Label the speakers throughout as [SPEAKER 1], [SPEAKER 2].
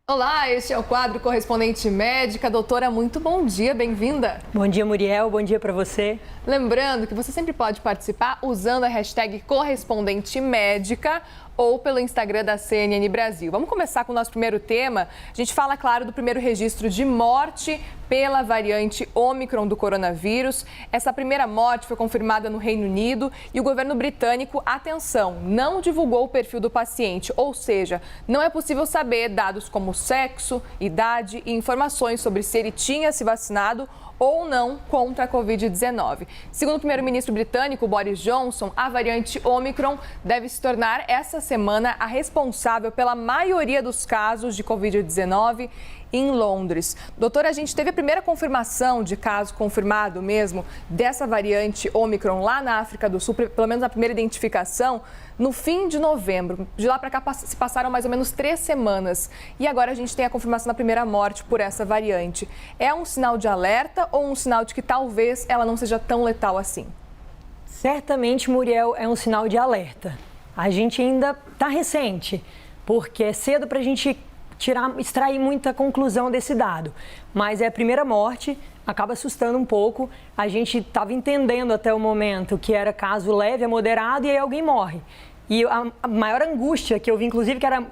[SPEAKER 1] Olá, este é o quadro Correspondente Médica. Doutora, muito bom dia, bem-vinda.
[SPEAKER 2] Bom dia, Muriel, bom dia para você.
[SPEAKER 1] Lembrando que você sempre pode participar usando a hashtag Correspondente Médica ou pelo Instagram da CNN Brasil. Vamos começar com o nosso primeiro tema. A gente fala, claro, do primeiro registro de morte pela variante Ômicron do coronavírus. Essa primeira morte foi confirmada no Reino Unido e o governo britânico, atenção, não divulgou o perfil do paciente, ou seja, não é possível saber dados como sexo, idade e informações sobre se ele tinha se vacinado ou não contra a Covid-19. Segundo o primeiro-ministro britânico, Boris Johnson, a variante Ômicron deve se tornar essa semana a responsável pela maioria dos casos de Covid-19 em Londres. Doutora, a gente teve a primeira confirmação de caso confirmado mesmo dessa variante Ômicron lá na África do Sul, pelo menos a primeira identificação, no fim de novembro. De lá para cá se passaram mais ou menos 3 semanas. E agora a gente tem a confirmação da primeira morte por essa variante. É um sinal de alerta ou um sinal de que talvez ela não seja tão letal assim?
[SPEAKER 2] Certamente, Muriel, é um sinal de alerta. A gente ainda está recente, porque é cedo para a gente extrair muita conclusão desse dado. Mas é a primeira morte, acaba assustando um pouco. A gente estava entendendo até o momento que era caso leve a moderado e aí alguém morre. E a maior angústia que eu vi, inclusive, que era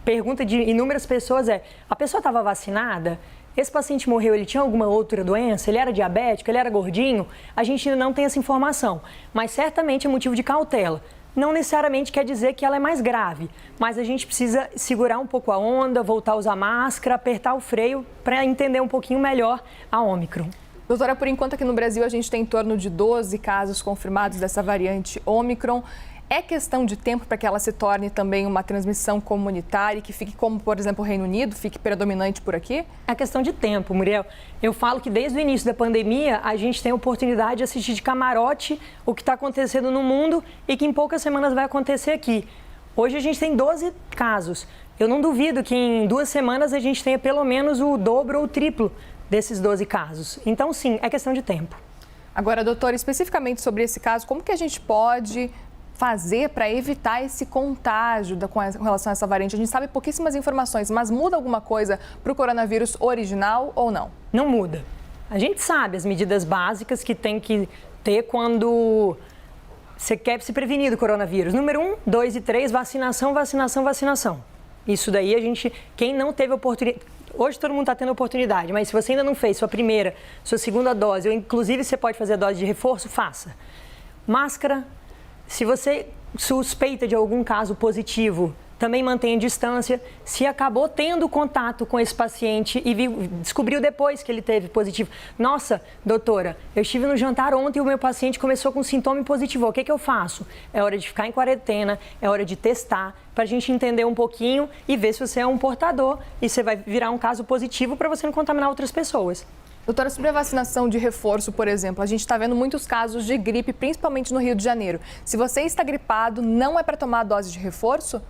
[SPEAKER 2] pergunta de inúmeras pessoas é: a pessoa estava vacinada? Esse paciente morreu, ele tinha alguma outra doença? Ele era diabético? Ele era gordinho? A gente ainda não tem essa informação, mas certamente é motivo de cautela. Não necessariamente quer dizer que ela é mais grave, mas a gente precisa segurar um pouco a onda, voltar a usar máscara, apertar o freio para entender um pouquinho melhor a Ômicron.
[SPEAKER 1] Doutora, por enquanto aqui no Brasil a gente tem em torno de 12 casos confirmados dessa variante Ômicron. É questão de tempo para que ela se torne também uma transmissão comunitária e que fique como, por exemplo, o Reino Unido, fique predominante por aqui?
[SPEAKER 2] É questão de tempo, Muriel. Eu falo que desde o início da pandemia a gente tem a oportunidade de assistir de camarote o que está acontecendo no mundo e que em poucas semanas vai acontecer aqui. Hoje a gente tem 12 casos. Eu não duvido que em 2 semanas a gente tenha pelo menos o dobro ou o triplo desses 12 casos. Então, sim, é questão de tempo.
[SPEAKER 1] Agora, doutora, especificamente sobre esse caso, como que a gente pode fazer para evitar esse contágio com relação a essa variante? A gente sabe pouquíssimas informações, mas muda alguma coisa para o coronavírus original ou não?
[SPEAKER 2] Não muda. A gente sabe as medidas básicas que tem que ter quando você quer se prevenir do coronavírus. Número 1, 2 e 3, vacinação, vacinação, vacinação. Isso daí a gente, quem não teve oportunidade... Hoje todo mundo está tendo oportunidade, mas se você ainda não fez sua primeira, sua segunda dose, ou inclusive você pode fazer a dose de reforço, faça. Máscara. Se você suspeita de algum caso positivo, também mantenha distância. Se acabou tendo contato com esse paciente e descobriu depois que ele teve positivo: nossa, doutora, eu estive no jantar ontem e o meu paciente começou com sintoma positivo, o que eu faço? É hora de ficar em quarentena, é hora de testar, para a gente entender um pouquinho e ver se você é um portador e você vai virar um caso positivo para você não contaminar outras pessoas.
[SPEAKER 1] Doutora, sobre a vacinação de reforço, por exemplo, a gente está vendo muitos casos de gripe, principalmente no Rio de Janeiro. Se você está gripado, não é para tomar a dose de reforço?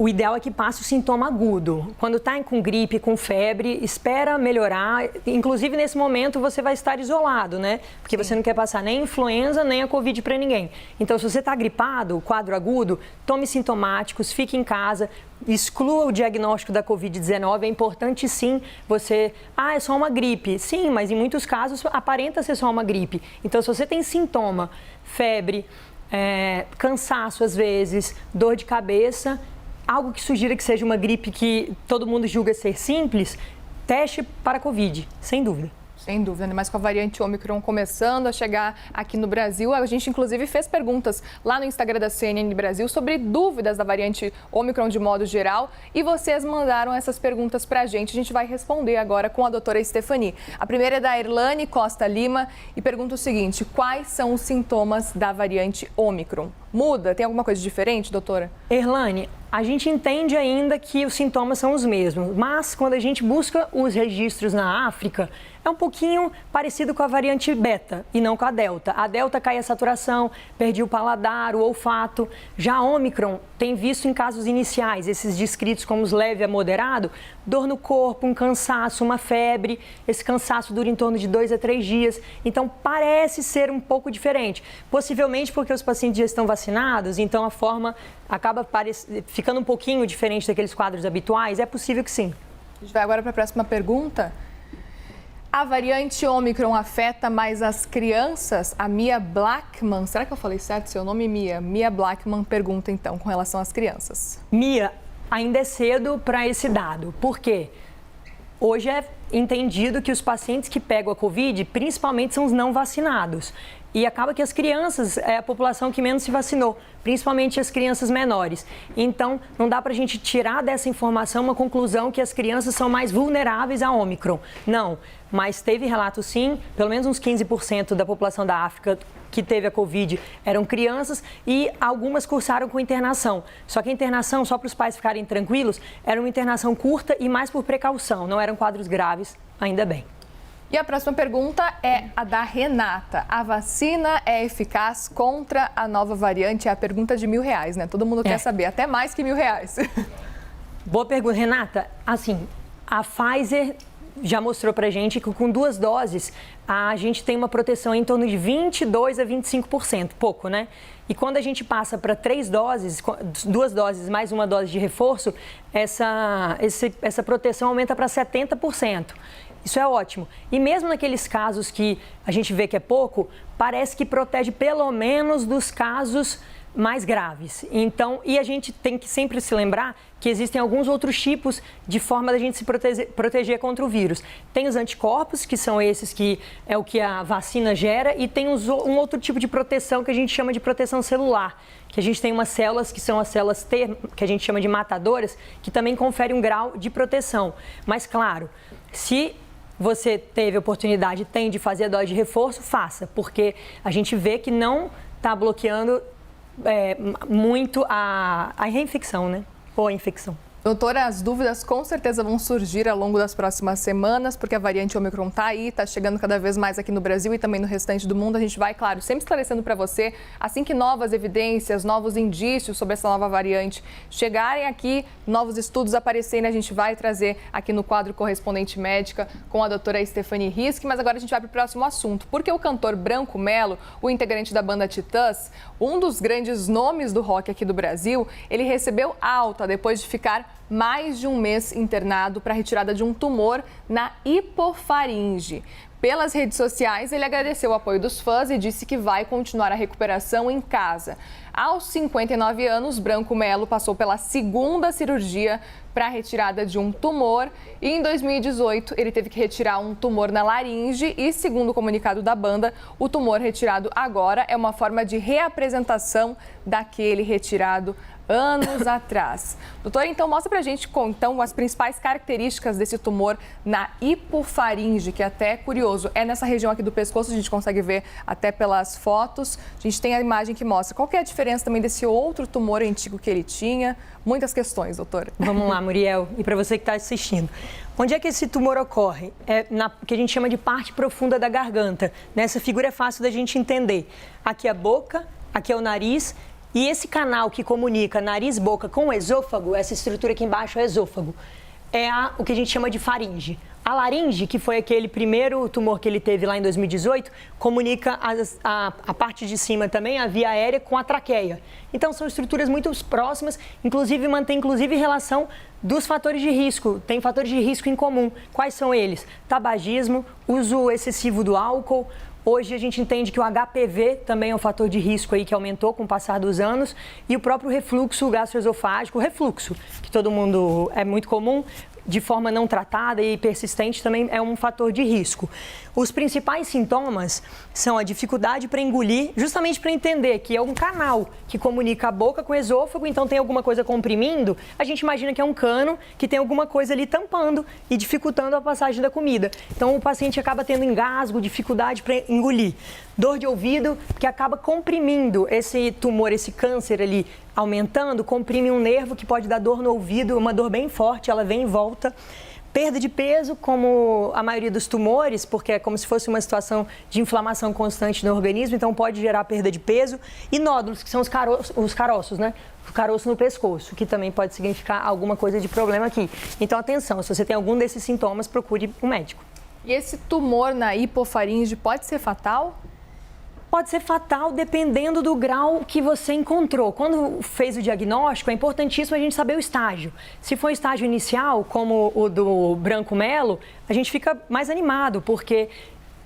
[SPEAKER 2] O ideal é que passe o sintoma agudo. Quando está com gripe, com febre, espera melhorar. Inclusive, nesse momento, você vai estar isolado, né? Porque você não quer passar nem influenza, nem a Covid para ninguém. Então, se você está gripado, quadro agudo, tome sintomáticos, fique em casa, exclua o diagnóstico da Covid-19. É importante, sim, você... é só uma gripe. Sim, mas em muitos casos aparenta ser só uma gripe. Então, se você tem sintoma, febre, cansaço às vezes, dor de cabeça... algo que sugira que seja uma gripe que todo mundo julga ser simples, teste para a Covid, sem dúvida.
[SPEAKER 1] Sem dúvida, né? Mas com a variante Ômicron começando a chegar aqui no Brasil, a gente inclusive fez perguntas lá no Instagram da CNN Brasil sobre dúvidas da variante Ômicron de modo geral e vocês mandaram essas perguntas para a gente vai responder agora com a doutora Stephanie. A primeira é da Erlane Costa Lima e pergunta o seguinte: quais são os sintomas da variante Ômicron? Muda? Tem alguma coisa diferente, doutora?
[SPEAKER 2] Erlane, a gente entende ainda que os sintomas são os mesmos, mas quando a gente busca os registros na África, é um pouquinho parecido com a variante beta e não com a delta. A delta cai a saturação, perdi o paladar, o olfato. Já a Ômicron tem visto em casos iniciais, esses descritos como os leve a moderado, dor no corpo, um cansaço, uma febre. Esse cansaço dura em torno de 2 a 3 dias. Então, parece ser um pouco diferente. Possivelmente porque os pacientes já estão vacinados, então a forma acaba ficando um pouquinho diferente daqueles quadros habituais. É possível que sim.
[SPEAKER 1] A gente vai agora para a próxima pergunta. A variante Ômicron afeta mais as crianças? A Mia Blackman, será que eu falei certo seu nome, Mia? Mia Blackman pergunta, então, com relação às crianças.
[SPEAKER 2] Mia, ainda é cedo para esse dado. Por quê? Hoje é entendido que os pacientes que pegam a Covid, principalmente, são os não vacinados. E acaba que as crianças é a população que menos se vacinou, principalmente as crianças menores. Então, não dá para a gente tirar dessa informação uma conclusão que as crianças são mais vulneráveis a Ômicron. Não, mas teve relato sim, pelo menos uns 15% da população da África que teve a Covid eram crianças e algumas cursaram com internação. Só que a internação, só para os pais ficarem tranquilos, era uma internação curta e mais por precaução, não eram quadros graves, ainda bem.
[SPEAKER 1] E a próxima pergunta é a da Renata. A vacina é eficaz contra a nova variante? É a pergunta de R$1.000, né? Todo mundo quer saber, até mais que R$1.000.
[SPEAKER 2] Boa pergunta, Renata. Assim, a Pfizer já mostrou pra gente que com 2 doses a gente tem uma proteção em torno de 22% a 25%, pouco, né? E quando a gente passa para 3 doses, 2 doses mais uma dose de reforço, essa proteção aumenta para 70%. Isso é ótimo. E mesmo naqueles casos que a gente vê que é pouco, parece que protege pelo menos dos casos mais graves. Então, e a gente tem que sempre se lembrar que existem alguns outros tipos de forma da gente se proteger contra o vírus. Tem os anticorpos, que são esses que é o que a vacina gera, e tem um outro tipo de proteção que a gente chama de proteção celular, que a gente tem umas células que são as células T, que a gente chama de matadoras, que também conferem um grau de proteção. Mas, claro, se você teve a oportunidade, tem de fazer a dose de reforço, faça, porque a gente vê que não está bloqueando muito a reinfecção, né? Ou a infecção.
[SPEAKER 1] Doutora, as dúvidas com certeza vão surgir ao longo das próximas semanas, porque a variante Ômicron está aí, está chegando cada vez mais aqui no Brasil e também no restante do mundo. A gente vai, claro, sempre esclarecendo para você, assim que novas evidências, novos indícios sobre essa nova variante chegarem aqui, novos estudos aparecerem, a gente vai trazer aqui no quadro Correspondente Médica com a doutora Stephanie Risk. Mas agora a gente vai para o próximo assunto, porque o cantor Branco Melo, o integrante da banda Titãs, um dos grandes nomes do rock aqui do Brasil, ele recebeu alta depois de ficar mais de um mês internado para a retirada de um tumor na hipofaringe. Pelas redes sociais, ele agradeceu o apoio dos fãs e disse que vai continuar a recuperação em casa. Aos 59 anos, Branco Melo passou pela 2ª cirurgia para a retirada de um tumor e em 2018 ele teve que retirar um tumor na laringe e, segundo o comunicado da banda, o tumor retirado agora é uma forma de reapresentação daquele retirado anos atrás. Doutora, então mostra pra gente as principais características desse tumor na hipofaringe, que é até curioso. É nessa região aqui do pescoço, a gente consegue ver até pelas fotos. A gente tem a imagem que mostra. Qual que é a diferença também desse outro tumor antigo que ele tinha? Muitas questões, doutora.
[SPEAKER 2] Vamos lá, Muriel, e para você que está assistindo. Onde é que esse tumor ocorre? É na que a gente chama de parte profunda da garganta. Nessa figura é fácil da gente entender. Aqui é a boca, aqui é o nariz. E esse canal que comunica nariz-boca com o esôfago, essa estrutura aqui embaixo é o esôfago, é o que a gente chama de faringe. A laringe, que foi aquele primeiro tumor que ele teve lá em 2018, comunica a parte de cima também, a via aérea, com a traqueia. Então, são estruturas muito próximas, mantém relação dos fatores de risco. Tem fatores de risco em comum. Quais são eles? Tabagismo, uso excessivo do álcool. Hoje a gente entende que o HPV também é um fator de risco aí que aumentou com o passar dos anos e o próprio refluxo gastroesofágico, o refluxo, que todo mundo é muito comum, de forma não tratada e persistente também é um fator de risco. Os principais sintomas são a dificuldade para engolir, justamente para entender que é um canal que comunica a boca com o esôfago, então tem alguma coisa comprimindo, a gente imagina que é um cano que tem alguma coisa ali tampando e dificultando a passagem da comida. Então o paciente acaba tendo engasgo, dificuldade para engolir. Dor de ouvido, que acaba comprimindo esse tumor, esse câncer ali, aumentando, comprime um nervo que pode dar dor no ouvido, uma dor bem forte, ela vem e volta. Perda de peso, como a maioria dos tumores, porque é como se fosse uma situação de inflamação constante no organismo, então pode gerar perda de peso. E nódulos, que são os caroços, né? O caroço no pescoço, que também pode significar alguma coisa de problema aqui. Então, atenção, se você tem algum desses sintomas, procure um médico.
[SPEAKER 1] E esse tumor na hipofaringe pode ser fatal?
[SPEAKER 2] Pode ser fatal dependendo do grau que você encontrou. Quando fez o diagnóstico, é importantíssimo a gente saber o estágio. Se for estágio inicial, como o do Branco Melo, a gente fica mais animado, porque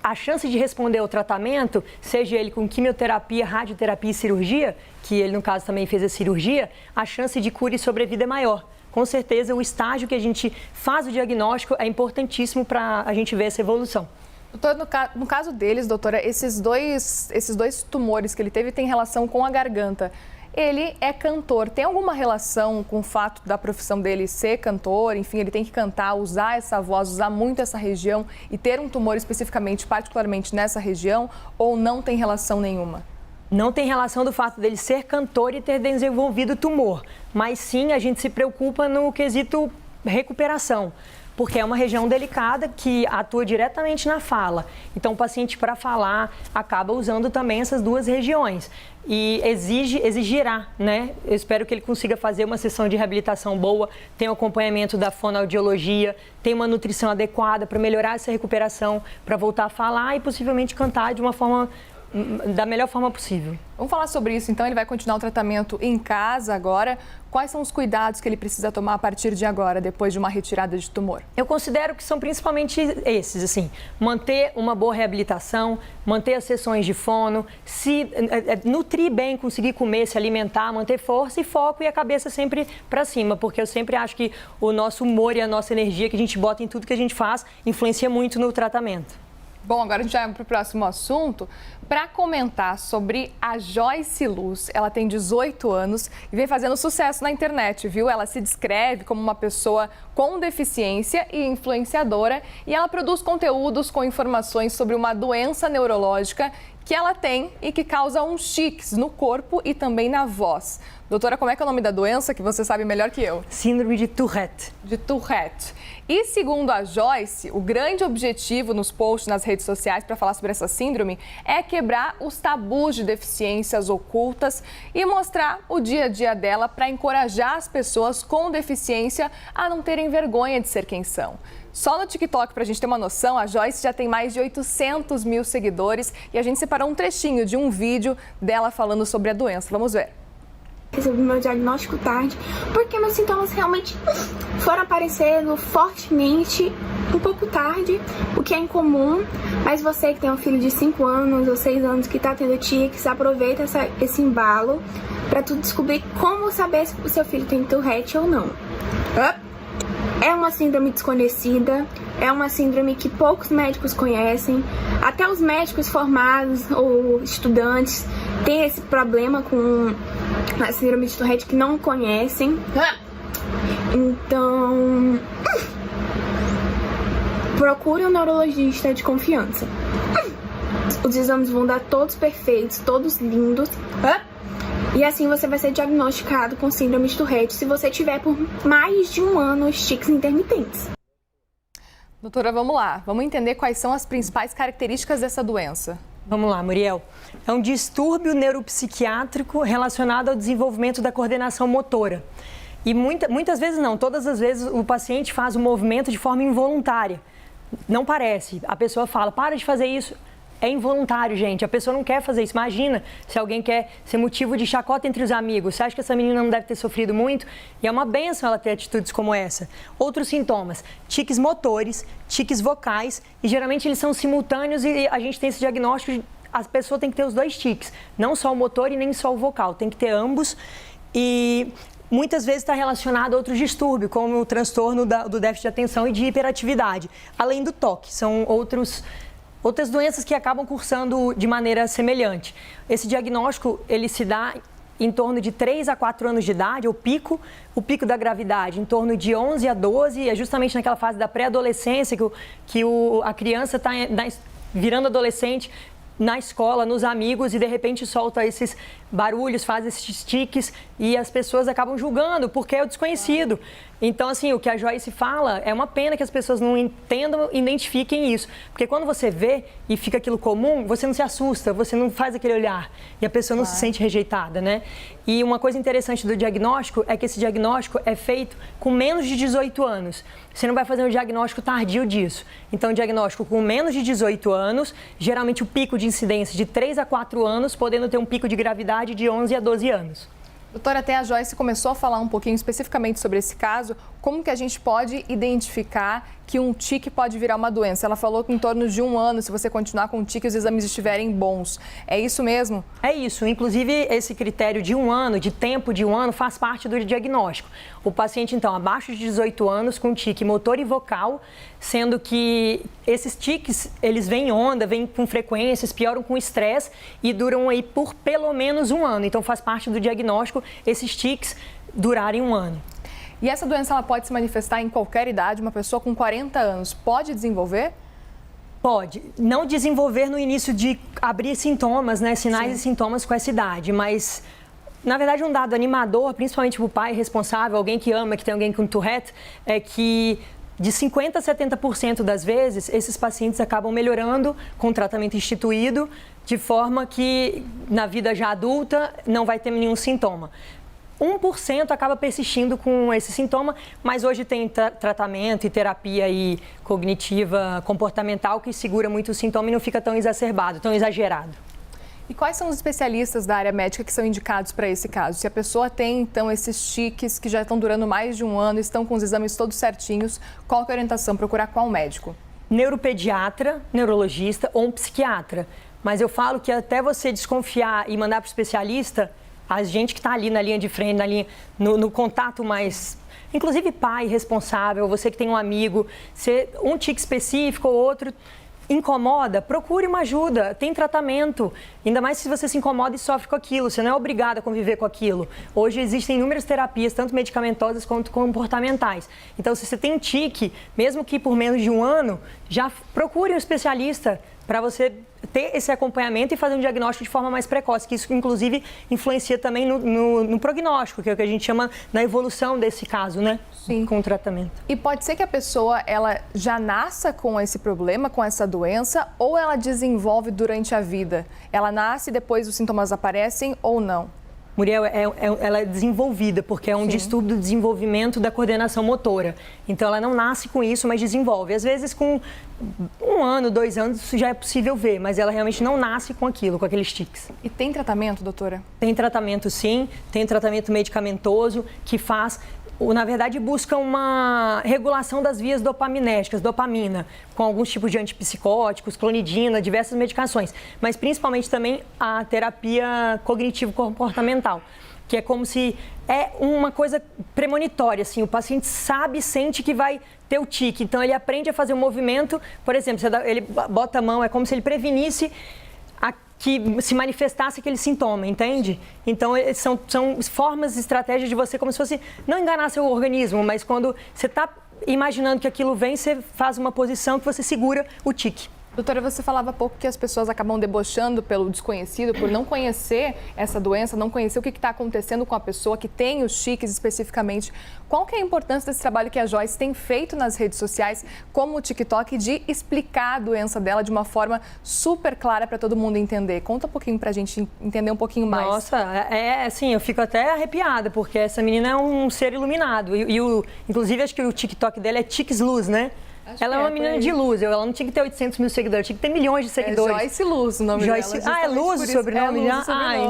[SPEAKER 2] a chance de responder ao tratamento, seja ele com quimioterapia, radioterapia e cirurgia, que ele, no caso, também fez a cirurgia, a chance de cura e sobrevida é maior. Com certeza, o estágio que a gente faz o diagnóstico é importantíssimo para a gente ver essa evolução.
[SPEAKER 1] Doutor, no caso deles, doutora, esses dois tumores que ele teve têm relação com a garganta. Ele é cantor. Tem alguma relação com o fato da profissão dele ser cantor? Enfim, ele tem que cantar, usar essa voz, usar muito essa região e ter um tumor especificamente, particularmente nessa região? Ou não tem relação nenhuma?
[SPEAKER 2] Não tem relação do fato dele ser cantor e ter desenvolvido tumor. Mas sim, a gente se preocupa no quesito recuperação. Porque é uma região delicada que atua diretamente na fala. Então, o paciente, para falar, acaba usando também essas duas regiões. E exigirá, né? Eu espero que ele consiga fazer uma sessão de reabilitação boa, tenha o acompanhamento da fonoaudiologia, tenha uma nutrição adequada para melhorar essa recuperação, para voltar a falar e possivelmente cantar de uma forma da melhor forma possível.
[SPEAKER 1] Vamos falar sobre isso, então. Ele vai continuar o tratamento em casa agora. Quais são os cuidados que ele precisa tomar a partir de agora, depois de uma retirada de tumor?
[SPEAKER 2] Eu considero que são principalmente esses, assim, manter uma boa reabilitação, manter as sessões de fono, se nutrir bem, conseguir comer, se alimentar, manter força e foco e a cabeça sempre para cima, porque eu sempre acho que o nosso humor e a nossa energia que a gente bota em tudo que a gente faz influencia muito no tratamento.
[SPEAKER 1] Bom, agora a gente vai para o próximo assunto para comentar sobre a Joyce Luz. Ela tem 18 anos e vem fazendo sucesso na internet, viu? Ela se descreve como uma pessoa com deficiência e influenciadora e ela produz conteúdos com informações sobre uma doença neurológica que ela tem e que causa uns tiques no corpo e também na voz. Doutora, como é que é o nome da doença que você sabe melhor que eu?
[SPEAKER 2] Síndrome de Tourette.
[SPEAKER 1] De Tourette. E segundo a Joyce, o grande objetivo nos posts nas redes sociais para falar sobre essa síndrome é quebrar os tabus de deficiências ocultas e mostrar o dia a dia dela para encorajar as pessoas com deficiência a não terem vergonha de ser quem são. Só no TikTok, para a gente ter uma noção, a Joyce já tem mais de 800 mil seguidores e a gente separou um trechinho de um vídeo dela falando sobre a doença. Vamos ver.
[SPEAKER 3] Recebi meu diagnóstico tarde, porque meus sintomas realmente foram aparecendo fortemente um pouco tarde, o que é incomum, mas você que tem um filho de 5 anos ou 6 anos que está tendo tiques, aproveita esse embalo para tu descobrir como saber se o seu filho tem Tourette ou não. É uma síndrome desconhecida, é uma síndrome que poucos médicos conhecem, até os médicos formados ou estudantes têm esse problema com a síndrome de Tourette que não conhecem. Então, procure um neurologista de confiança. Os exames vão dar todos perfeitos, todos lindos. E assim você vai ser diagnosticado com síndrome de Tourette se você tiver por mais de 1 ano os tiques intermitentes.
[SPEAKER 1] Doutora, vamos lá. Vamos entender quais são as principais características dessa doença.
[SPEAKER 2] Vamos lá, Muriel. É um distúrbio neuropsiquiátrico relacionado ao desenvolvimento da coordenação motora. E muitas vezes não, todas as vezes o paciente faz o movimento de forma involuntária. Não parece. A pessoa fala, para de fazer isso. É involuntário, gente. A pessoa não quer fazer isso. Imagina se alguém quer ser motivo de chacota entre os amigos. Você acha que essa menina não deve ter sofrido muito? E é uma bênção ela ter atitudes como essa. Outros sintomas, tiques motores, tiques vocais, e geralmente eles são simultâneos e a gente tem esse diagnóstico, a pessoa tem que ter os 2 tiques, não só o motor e nem só o vocal, tem que ter ambos. E muitas vezes está relacionado a outros distúrbios, como o transtorno do déficit de atenção e de hiperatividade, além do toque. São outras doenças que acabam cursando de maneira semelhante. Esse diagnóstico, ele se dá em torno de 3 a 4 anos de idade, o pico da gravidade em torno de 11 a 12, é justamente naquela fase da pré-adolescência que a criança está virando adolescente, na escola, nos amigos, e de repente solta esses barulhos, faz esses tiques e as pessoas acabam julgando porque é o desconhecido. Então, assim, o que a Joyce fala, é uma pena que as pessoas não entendam e identifiquem isso. Porque quando você vê e fica aquilo comum, você não se assusta, você não faz aquele olhar e a pessoa não se sente rejeitada, né? E uma coisa interessante do diagnóstico é que esse diagnóstico é feito com menos de 18 anos. Você não vai fazer um diagnóstico tardio disso. Então, o diagnóstico com menos de 18 anos, geralmente o pico de incidência de 3 a 4 anos, podendo ter um pico de gravidade de 11 a 12 anos.
[SPEAKER 1] Doutora, até a Joyce começou a falar um pouquinho especificamente sobre esse caso. Como que a gente pode identificar que um tique pode virar uma doença? Ela falou que em torno de 1 ano, se você continuar com o tique, os exames estiverem bons. É isso mesmo?
[SPEAKER 2] É isso. Inclusive, esse critério de 1 ano, de tempo de 1 ano, faz parte do diagnóstico. O paciente, então, abaixo de 18 anos, com tique motor e vocal, sendo que esses tiques, eles vêm em onda, vêm com frequências, pioram com estresse e duram aí por pelo menos 1 ano. Então, faz parte do diagnóstico esses tiques durarem 1 ano.
[SPEAKER 1] E essa doença ela pode se manifestar em qualquer idade? Uma pessoa com 40 anos pode desenvolver?
[SPEAKER 2] Pode. Não desenvolver no início de abrir sintomas, né? Sinais e sintomas com essa idade, mas... Na verdade, um dado animador, principalmente para o pai responsável, alguém que ama, que tem alguém com Tourette, é que de 50% a 70% das vezes, esses pacientes acabam melhorando com o tratamento instituído, de forma que na vida já adulta não vai ter nenhum sintoma. 1% acaba persistindo com esse sintoma, mas hoje tem tratamento e terapia aí cognitiva comportamental que segura muito o sintoma e não fica tão exacerbado, tão exagerado.
[SPEAKER 1] E quais são os especialistas da área médica que são indicados para esse caso? Se a pessoa tem, então, esses tiques que já estão durando mais de 1 ano, estão com os exames todos certinhos, qual que é a orientação? Procurar qual médico? Neuropediatra,
[SPEAKER 2] neurologista ou um psiquiatra. Mas eu falo que até você desconfiar e mandar para o especialista, a gente que está ali na linha de frente, no contato mais... Inclusive pai responsável, você que tem um amigo, um tique específico ou outro... incomoda, procure uma ajuda, tem tratamento. Ainda mais se você se incomoda e sofre com aquilo, você não é obrigado a conviver com aquilo. Hoje existem inúmeras terapias, tanto medicamentosas quanto comportamentais. Então, se você tem um tique, mesmo que por menos de 1 ano, já procure um especialista para você ter esse acompanhamento e fazer um diagnóstico de forma mais precoce, que isso, inclusive, influencia também no prognóstico, que é o que a gente chama na evolução desse caso, né?
[SPEAKER 1] Sim.
[SPEAKER 2] Com o tratamento.
[SPEAKER 1] E pode ser que a pessoa, ela já nasça com esse problema, com essa doença, ou ela desenvolve durante a vida? Ela nasce e depois os sintomas aparecem ou não?
[SPEAKER 2] Muriel, ela é desenvolvida, porque é um distúrbio do desenvolvimento da coordenação motora. Então, ela não nasce com isso, mas desenvolve. Às vezes, com 1 ano, 2 anos, isso já é possível ver, mas ela realmente não nasce com aquilo, com aqueles tiques.
[SPEAKER 1] E tem tratamento, doutora?
[SPEAKER 2] Tem tratamento, sim. Tem tratamento medicamentoso que faz... Na verdade, busca uma regulação das vias dopaminérgicas, dopamina, com alguns tipos de antipsicóticos, clonidina, diversas medicações, mas principalmente também a terapia cognitivo-comportamental, que é como se é uma coisa premonitória, assim, o paciente sabe, sente que vai ter o tique, então ele aprende a fazer um movimento, por exemplo, ele bota a mão, é como se ele prevenisse que se manifestasse aquele sintoma, entende? Então, são formas, estratégias de você, como se fosse, não enganar seu organismo, mas quando você está imaginando que aquilo vem, você faz uma posição que você segura o tique.
[SPEAKER 1] Doutora, você falava há pouco que as pessoas acabam debochando pelo desconhecido, por não conhecer essa doença, não conhecer o que está acontecendo com a pessoa que tem os tiques especificamente. Qual que é a importância desse trabalho que a Joyce tem feito nas redes sociais, como o TikTok, de explicar a doença dela de uma forma super clara para todo mundo entender? Conta um pouquinho para a gente entender um pouquinho mais.
[SPEAKER 2] Nossa, assim, eu fico até arrepiada, porque essa menina é um ser iluminado. Inclusive, acho que o TikTok dela é Tiques Luz, né? Ela é uma menina de luz, ela não tinha que ter 800 mil seguidores, tinha que ter milhões de seguidores.
[SPEAKER 1] É Joyce Luz o nome
[SPEAKER 2] Joyce...
[SPEAKER 1] dela.
[SPEAKER 2] é Luz o sobrenome?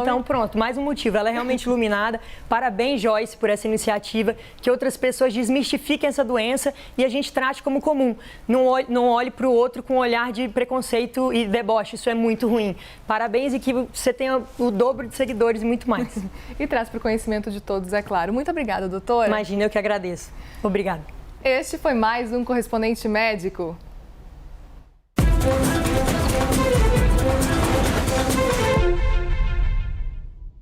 [SPEAKER 2] Então pronto, mais um motivo. Ela é realmente iluminada. Parabéns, Joyce, por essa iniciativa, que outras pessoas desmistifiquem essa doença e a gente trate como comum. Não olhe para o outro com um olhar de preconceito e deboche, isso é muito ruim. Parabéns e que você tenha o dobro de seguidores e muito mais.
[SPEAKER 1] E traz para o conhecimento de todos, é claro. Muito obrigada, doutora.
[SPEAKER 2] Imagina, eu que agradeço. Obrigada.
[SPEAKER 1] Este foi mais um Correspondente Médico.